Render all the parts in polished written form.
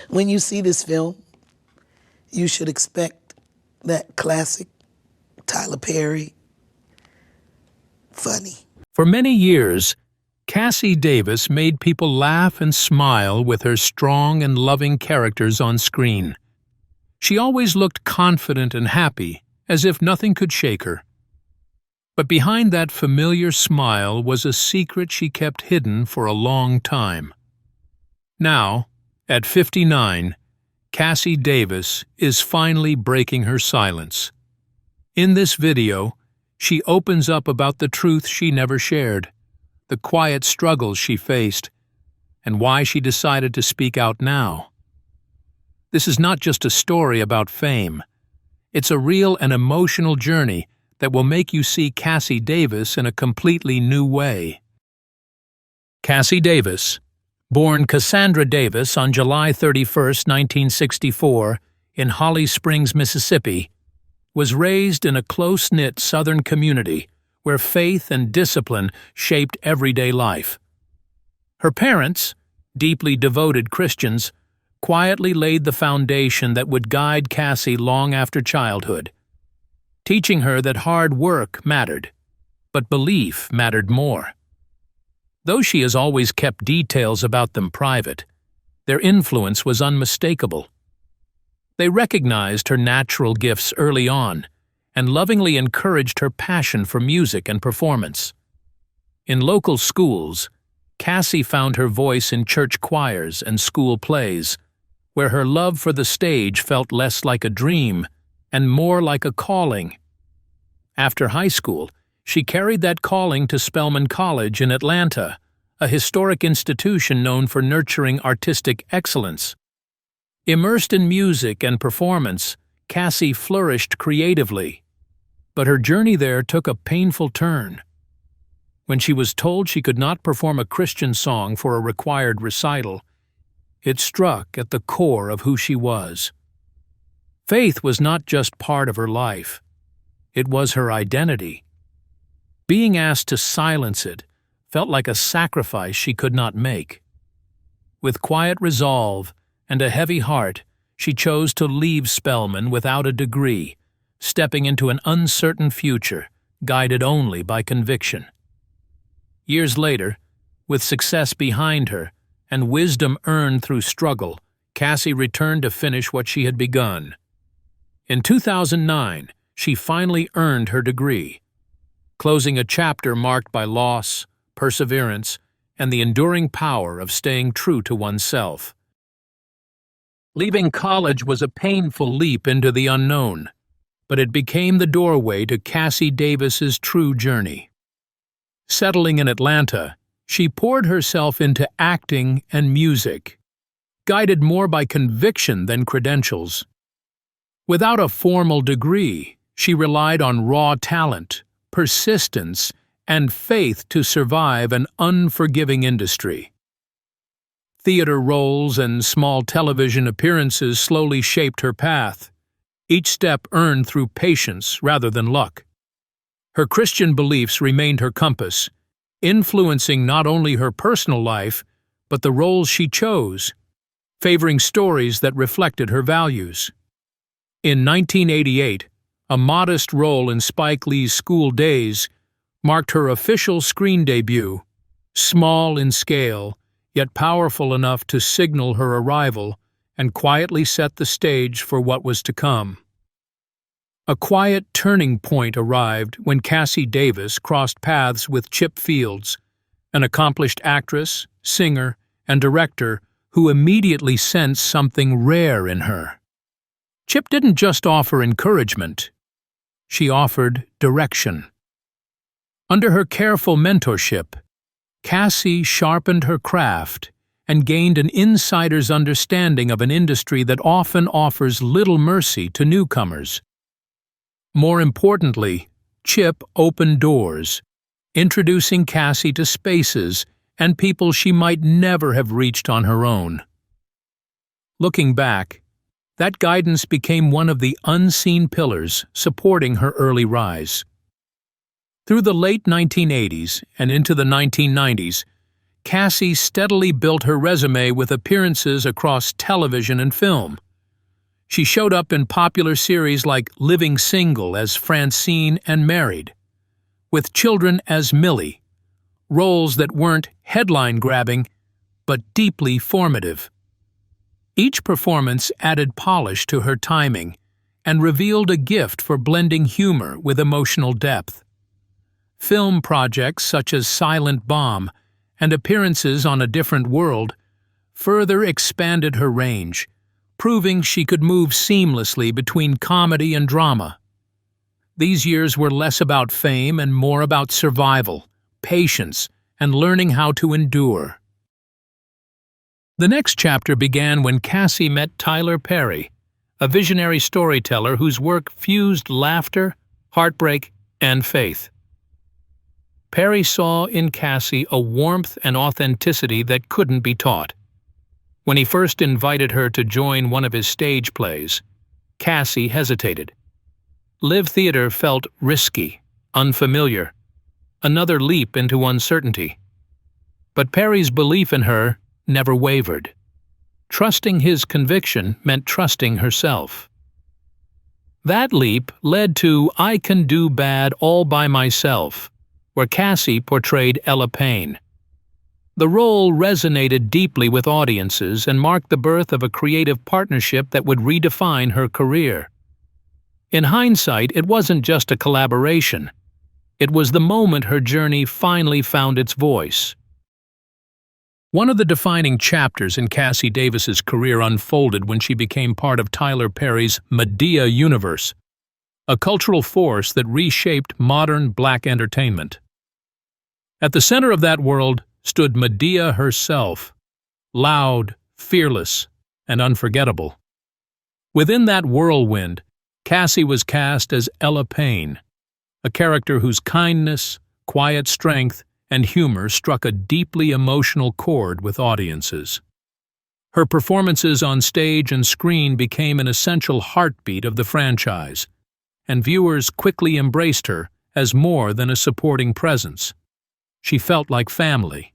When you see this film, you should expect that classic Tyler Perry, funny. For many years, Cassi Davis made people laugh and smile with her strong and loving characters on screen. She always looked confident and happy, as if nothing could shake her. But behind that familiar smile was a secret she kept hidden for a long time. Now, at 59, Cassi Davis is finally breaking her silence. In this video, she opens up about the truth she never shared, the quiet struggles she faced, and why she decided to speak out now. This is not just a story about fame. It's a real and emotional journey that will make you see Cassi Davis in a completely new way. Cassi Davis, born Cassandra Davis on July 31, 1964, in Holly Springs, Mississippi, was raised in a close-knit Southern community where faith and discipline shaped everyday life. Her parents, deeply devoted Christians, quietly laid the foundation that would guide Cassi long after childhood, teaching her that hard work mattered, but belief mattered more. Though she has always kept details about them private, their influence was unmistakable. They recognized her natural gifts early on and lovingly encouraged her passion for music and performance. In local schools, Cassi found her voice in church choirs and school plays, where her love for the stage felt less like a dream and more like a calling. After high school, she carried that calling to Spelman College in Atlanta, a historic institution known for nurturing artistic excellence. Immersed in music and performance, Cassi flourished creatively. But her journey there took a painful turn. When she was told she could not perform a Christian song for a required recital, it struck at the core of who she was. Faith was not just part of her life. It was her identity. Being asked to silence it felt like a sacrifice she could not make. With quiet resolve and a heavy heart, she chose to leave Spelman without a degree, stepping into an uncertain future, guided only by conviction. Years later, with success behind her and wisdom earned through struggle, Cassi returned to finish what she had begun. In 2009, she finally earned her degree, closing a chapter marked by loss, perseverance, and the enduring power of staying true to oneself. Leaving college was a painful leap into the unknown, but it became the doorway to Cassi Davis's true journey. Settling in Atlanta, she poured herself into acting and music, guided more by conviction than credentials. Without a formal degree, she relied on raw talent, persistence, and faith to survive an unforgiving industry. Theater roles and small television appearances slowly shaped her path, each step earned through patience rather than luck. Her Christian beliefs remained her compass, influencing not only her personal life, but the roles she chose, favoring stories that reflected her values. In 1988, a modest role in Spike Lee's School Days marked her official screen debut, small in scale, yet powerful enough to signal her arrival and quietly set the stage for what was to come. A quiet turning point arrived when Cassi Davis crossed paths with Chip Fields, an accomplished actress, singer, and director who immediately sensed something rare in her. Chip didn't just offer encouragement. She offered direction. Under her careful mentorship, Cassi sharpened her craft and gained an insider's understanding of an industry that often offers little mercy to newcomers. More importantly, Chip opened doors, introducing Cassi to spaces and people she might never have reached on her own. Looking back, that guidance became one of the unseen pillars supporting her early rise. Through the late 1980s and into the 1990s, Cassi steadily built her resume with appearances across television and film. She showed up in popular series like Living Single as Francine and Married, With Children as Millie, roles that weren't headline-grabbing but deeply formative. Each performance added polish to her timing and revealed a gift for blending humor with emotional depth. Film projects such as Silent Bomb and appearances on A Different World further expanded her range, proving she could move seamlessly between comedy and drama. These years were less about fame and more about survival, patience, and learning how to endure. The next chapter began when Cassi met Tyler Perry, a visionary storyteller whose work fused laughter, heartbreak, and faith. Perry saw in Cassi a warmth and authenticity that couldn't be taught. When he first invited her to join one of his stage plays, Cassi hesitated. Live theater felt risky, unfamiliar, another leap into uncertainty. But Perry's belief in her never wavered. Trusting his conviction meant trusting herself. That leap led to I Can Do Bad All by Myself, where Cassi portrayed Ella Payne. The role resonated deeply with audiences and marked the birth of a creative partnership that would redefine her career. In hindsight, it wasn't just a collaboration. It was the moment her journey finally found its voice. One of the defining chapters in Cassi Davis's career unfolded when she became part of Tyler Perry's Medea universe, a cultural force that reshaped modern black entertainment. At the center of that world stood Medea herself, loud, fearless, and unforgettable. Within that whirlwind, Cassi was cast as Ella Payne, a character whose kindness, quiet strength, and humor struck a deeply emotional chord with audiences. Her performances on stage and screen became an essential heartbeat of the franchise, and viewers quickly embraced her as more than a supporting presence. She felt like family.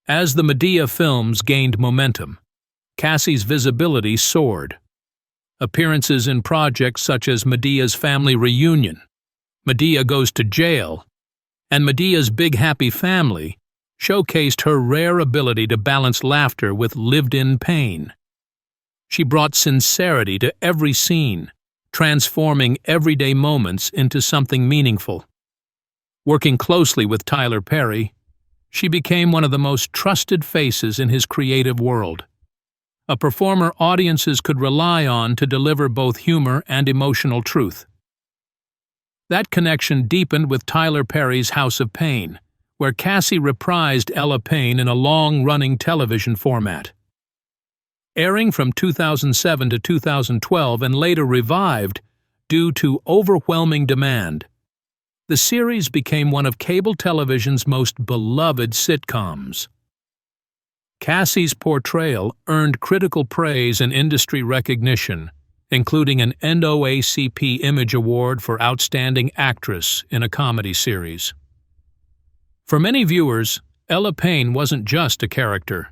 As the Medea films gained momentum, Cassi's visibility soared. Appearances in projects such as Medea's Family Reunion, Medea Goes to Jail, and Medea's Big Happy Family showcased her rare ability to balance laughter with lived-in pain. She brought sincerity to every scene, transforming everyday moments into something meaningful. Working closely with Tyler Perry, she became one of the most trusted faces in his creative world, a performer audiences could rely on to deliver both humor and emotional truth. That connection deepened with Tyler Perry's House of Pain, where Cassi reprised Ella Payne in a long-running television format. Airing from 2007 to 2012 and later revived due to overwhelming demand, the series became one of cable television's most beloved sitcoms. Cassi's portrayal earned critical praise and industry recognition, including an NAACP Image Award for Outstanding Actress in a Comedy Series. For many viewers, Ella Payne wasn't just a character.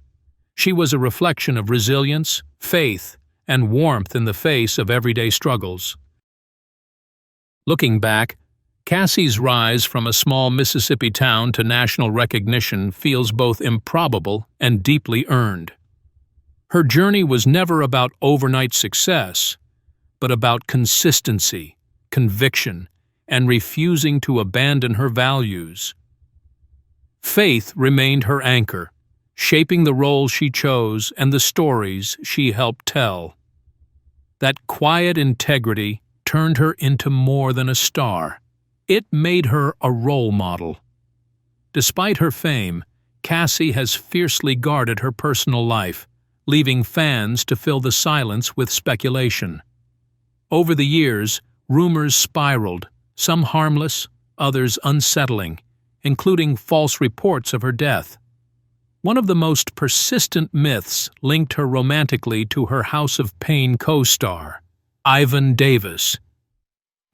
She was a reflection of resilience, faith, and warmth in the face of everyday struggles. Looking back, Cassi's rise from a small Mississippi town to national recognition feels both improbable and deeply earned. Her journey was never about overnight success, but about consistency, conviction, and refusing to abandon her values. Faith remained her anchor, shaping the roles she chose and the stories she helped tell. That quiet integrity turned her into more than a star. It made her a role model. Despite her fame, Cassi has fiercely guarded her personal life, leaving fans to fill the silence with speculation. Over the years, rumors spiraled, some harmless, others unsettling, including false reports of her death. One of the most persistent myths linked her romantically to her House of Pain co-star, Ivan Davis.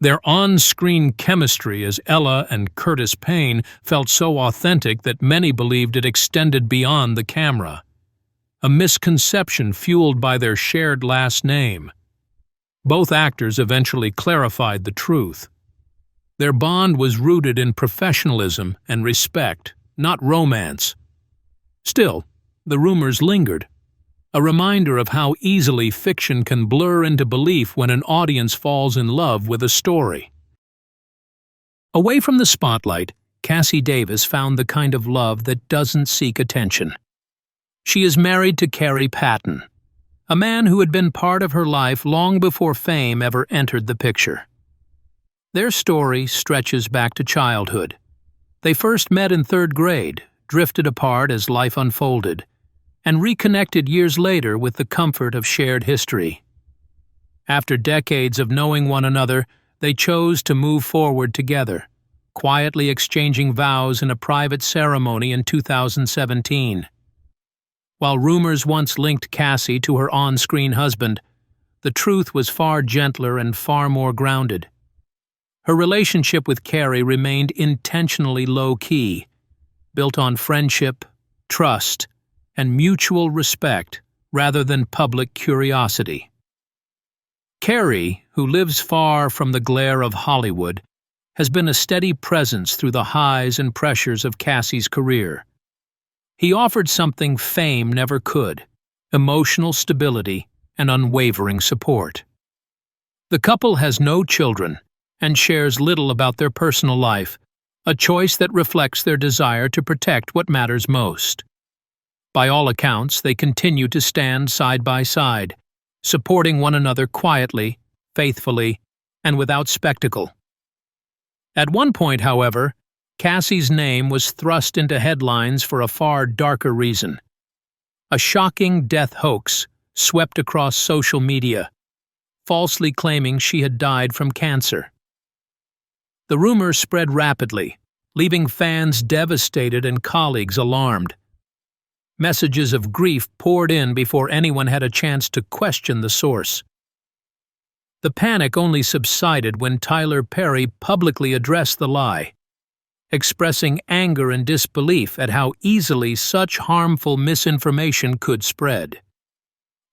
Their on-screen chemistry as Ella and Curtis Payne felt so authentic that many believed it extended beyond the camera. A misconception fueled by their shared last name. Both actors eventually clarified the truth. Their bond was rooted in professionalism and respect, not romance. Still, the rumors lingered, a reminder of how easily fiction can blur into belief when an audience falls in love with a story. Away from the spotlight, Cassi Davis found the kind of love that doesn't seek attention. She is married to Cary Patton, a man who had been part of her life long before fame ever entered the picture. Their story stretches back to childhood. They first met in 3rd grade, drifted apart as life unfolded, and reconnected years later with the comfort of shared history. After decades of knowing one another, they chose to move forward together, quietly exchanging vows in a private ceremony in 2017. While rumors once linked Cassi to her on-screen husband, the truth was far gentler and far more grounded. Her relationship with Cary remained intentionally low-key, built on friendship, trust, and mutual respect rather than public curiosity. Cary, who lives far from the glare of Hollywood, has been a steady presence through the highs and pressures of Cassi's career. He offered something fame never could: emotional stability and unwavering support. The couple has no children and shares little about their personal life, a choice that reflects their desire to protect what matters most. By all accounts, they continue to stand side by side, supporting one another quietly, faithfully, and without spectacle. At one point, however, Cassi's name was thrust into headlines for a far darker reason. A shocking death hoax swept across social media, falsely claiming she had died from cancer. The rumor spread rapidly, leaving fans devastated and colleagues alarmed. Messages of grief poured in before anyone had a chance to question the source. The panic only subsided when Tyler Perry publicly addressed the lie, expressing anger and disbelief at how easily such harmful misinformation could spread.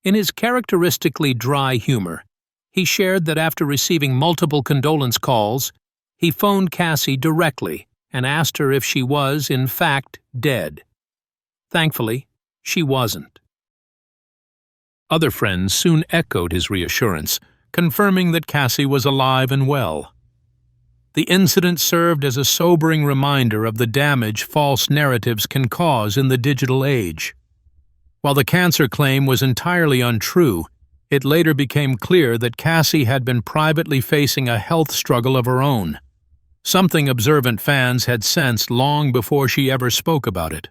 In his characteristically dry humor, he shared that after receiving multiple condolence calls, he phoned Cassi directly and asked her if she was, in fact, dead. Thankfully, she wasn't. Other friends soon echoed his reassurance, confirming that Cassi was alive and well. The incident served as a sobering reminder of the damage false narratives can cause in the digital age. While the cancer claim was entirely untrue, it later became clear that Cassi had been privately facing a health struggle of her own, something observant fans had sensed long before she ever spoke about it.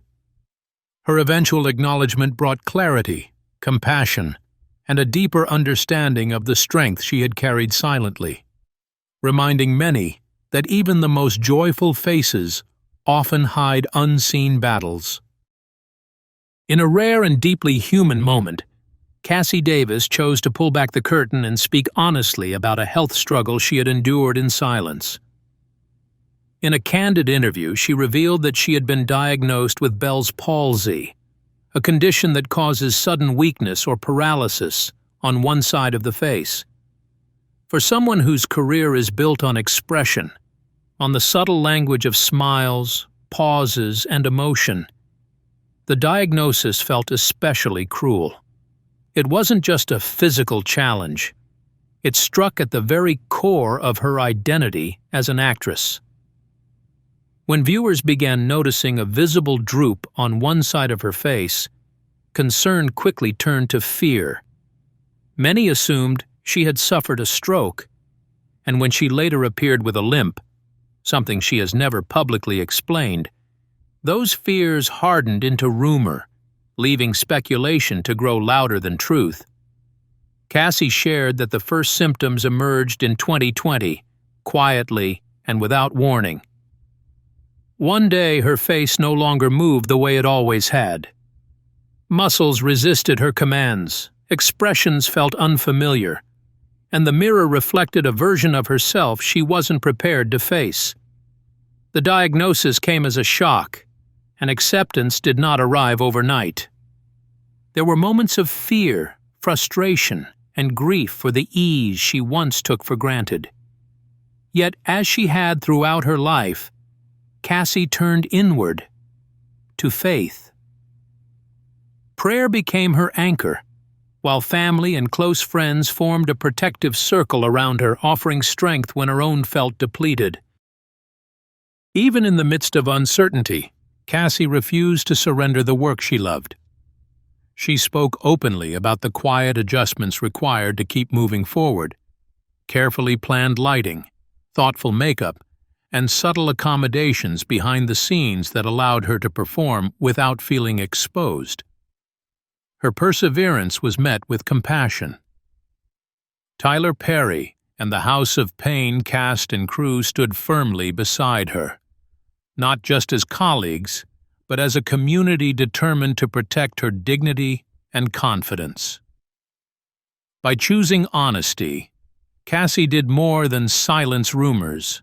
Her eventual acknowledgement brought clarity, compassion, and a deeper understanding of the strength she had carried silently, reminding many that even the most joyful faces often hide unseen battles. In a rare and deeply human moment, Cassi Davis chose to pull back the curtain and speak honestly about a health struggle she had endured in silence. In a candid interview, she revealed that she had been diagnosed with Bell's palsy, a condition that causes sudden weakness or paralysis on one side of the face. For someone whose career is built on expression, on the subtle language of smiles, pauses, and emotion, the diagnosis felt especially cruel. It wasn't just a physical challenge. It struck at the very core of her identity as an actress. When viewers began noticing a visible droop on one side of her face, concern quickly turned to fear. Many assumed she had suffered a stroke, and when she later appeared with a limp, something she has never publicly explained, those fears hardened into rumor, leaving speculation to grow louder than truth. Cassi shared that the first symptoms emerged in 2020, quietly and without warning. One day her face no longer moved the way it always had. Muscles resisted her commands, expressions felt unfamiliar, and the mirror reflected a version of herself she wasn't prepared to face. The diagnosis came as a shock, and acceptance did not arrive overnight. There were moments of fear, frustration, and grief for the ease she once took for granted. Yet, as she had throughout her life, Cassi turned inward, to faith. Prayer became her anchor, while family and close friends formed a protective circle around her, offering strength when her own felt depleted. Even in the midst of uncertainty, Cassi refused to surrender the work she loved. She spoke openly about the quiet adjustments required to keep moving forward: carefully planned lighting, thoughtful makeup, and subtle accommodations behind the scenes that allowed her to perform without feeling exposed. Her perseverance was met with compassion. Tyler Perry and the House of Pain cast and crew stood firmly beside her, not just as colleagues, but as a community determined to protect her dignity and confidence. By choosing honesty, Cassi did more than silence rumors.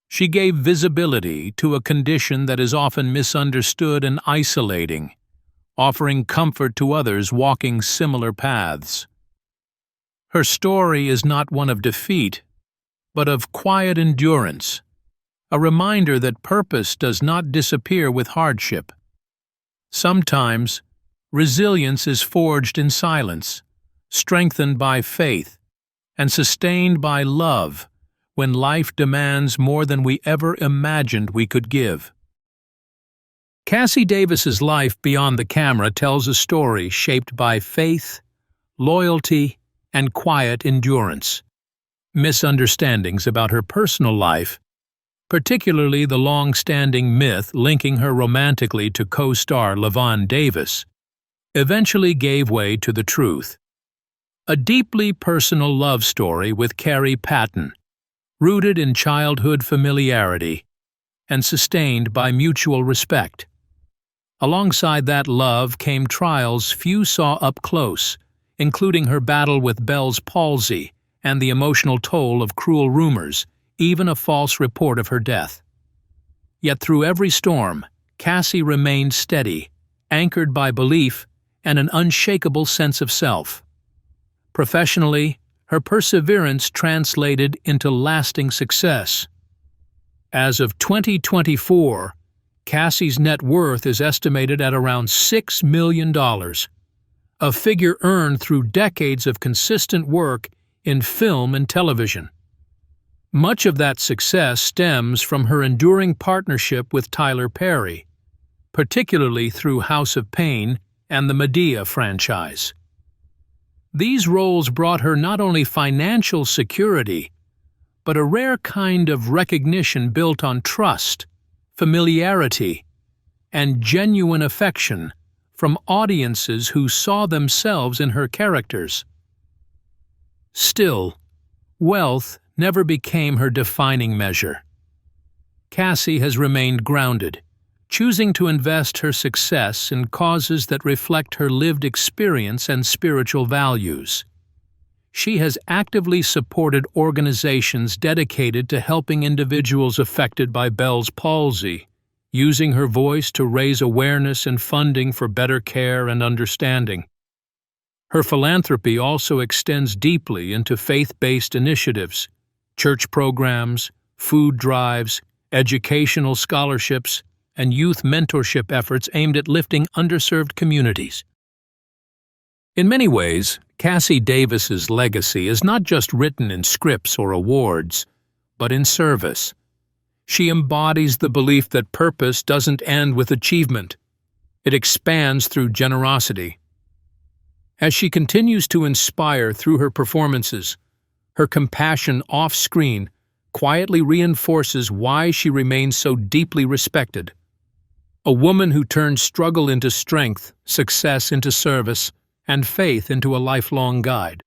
She gave visibility to a condition that is often misunderstood and isolating, offering comfort to others walking similar paths. Her story is not one of defeat, but of quiet endurance, a reminder that purpose does not disappear with hardship. Sometimes, resilience is forged in silence, strengthened by faith, and sustained by love when life demands more than we ever imagined we could give. Cassi Davis's life beyond the camera tells a story shaped by faith, loyalty, and quiet endurance. Misunderstandings about her personal life, particularly the long-standing myth linking her romantically to co-star Lavon Davis, eventually gave way to the truth. A deeply personal love story with Carrie Patton, rooted in childhood familiarity and sustained by mutual respect. Alongside that love came trials few saw up close, including her battle with Bell's palsy and the emotional toll of cruel rumors, even a false report of her death. Yet through every storm, Cassi remained steady, anchored by belief and an unshakable sense of self. Professionally, her perseverance translated into lasting success. As of 2024, Cassi's net worth is estimated at around $6 million, a figure earned through decades of consistent work in film and television. Much of that success stems from her enduring partnership with Tyler Perry, particularly through House of Pain and the Medea franchise. These roles brought her not only financial security, but a rare kind of recognition built on trust, familiarity, and genuine affection from audiences who saw themselves in her characters. Still, wealth never became her defining measure. Cassi has remained grounded, choosing to invest her success in causes that reflect her lived experience and spiritual values. She has actively supported organizations dedicated to helping individuals affected by Bell's palsy, using her voice to raise awareness and funding for better care and understanding. Her philanthropy also extends deeply into faith-based initiatives, church programs, food drives, educational scholarships, and youth mentorship efforts aimed at lifting underserved communities. In many ways, Cassi Davis's legacy is not just written in scripts or awards, but in service. She embodies the belief that purpose doesn't end with achievement. It expands through generosity. As she continues to inspire through her performances, her compassion off-screen quietly reinforces why she remains so deeply respected. A woman who turned struggle into strength, success into service, and faith into a lifelong guide.